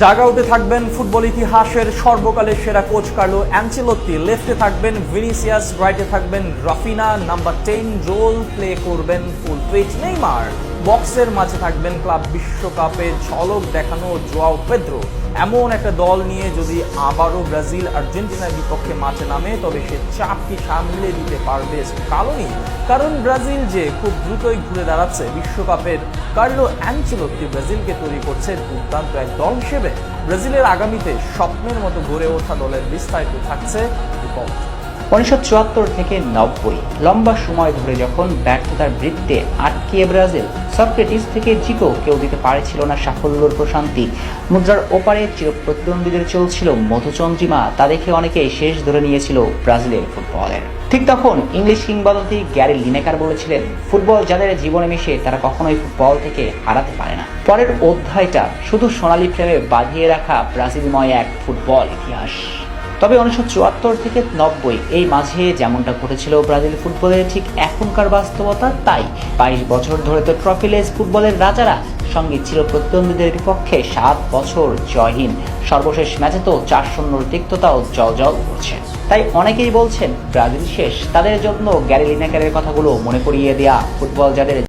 ডাগআউটে থাকবেন ফুটবল ইতিহাসের সর্বকালের সেরা কোচ কার্লো অ্যানচেলোত্তি, লেফটে থাকবেন ভিনিসিয়াস, রাইটে থাকবেন রাফিনা, নাম্বার 10 রোল প্লে করবেন ফুল পিচ নেইমার, বক্সের মাঝে থাকবেন ক্লাব বিশ্বকাপের ঝলক দেখানো জোয়াও পেদ্রো। এমন একটা দল নিয়ে যদি আবারও ব্রাজিল আর্জেন্টিনার বিপক্ষে মাঠে নামে, তবে সে চাপকে সামলে দিতে পারবে স্কালোনি। কারণ ব্রাজিল যে খুব দ্রুতই ঘুরে দাঁড়াচ্ছে বিশ্বকাপের, কার্লো অ্যানচেলোত্তি ব্রাজিলকে তৈরি করছে দুর্দান্ত এক দল হিসেবে। ব্রাজিলের আগামীতে স্বপ্নের মতো গড়ে ওঠা দলের বিস্তারিত থাকছে রিপোর্ট। 1974 থেকে 90 লম্বা সময় ধরে যখন ব্যর্থতার বৃত্তে আটকে ব্রাজিল, সক্রেটিস থেকে জিকো কেউ দিতে পারেছিল না সাফল্যর প্রশান্তি। মুদ্রার ওপারে চিরপ্রতিদ্বন্দ্বীদের চলছিল মধুচন্দ্রিমা, তা দেখে অনেকেই শেষ ধরে নিয়েছিল ব্রাজিলের ফুটবলের। ঠিক তখন ইংলিশ কিংবদন্তি গ্যারি লিনেকার বলেছিলেন, ফুটবল যাদের জীবনে মিশে তারা কখনোই ফুটবল থেকে হারাতে পারে না। পরের অধ্যায়টা শুধু সোনালী ফ্রেমে বাঁধিয়ে রাখা ব্রাজিলময় এক ফুটবল ইতিহাস। তবে 1974 থেকে 90 এই মাঝে যেমনটা ঘটেছিল ব্রাজিল ফুটবলের, ঠিক এখনকার বাস্তবতা তাই। 22 বছর ধরে তো ট্রফিলেস ফুটবলের রাজারা, সঙ্গে ছিল প্রতিদ্বন্দ্বীদের বিপক্ষে 7 বছর জয়হীন। সর্বশেষ ম্যাচে তো 4-0 তিক্ততাও জল করছে। তাই অনেকেই বলছেন ব্রাজিল শেষ। তাদের জন্য গ্যারি লিনেকারের কথাগুলো মনে করিয়ে দেয়া, ফুটবল যাদের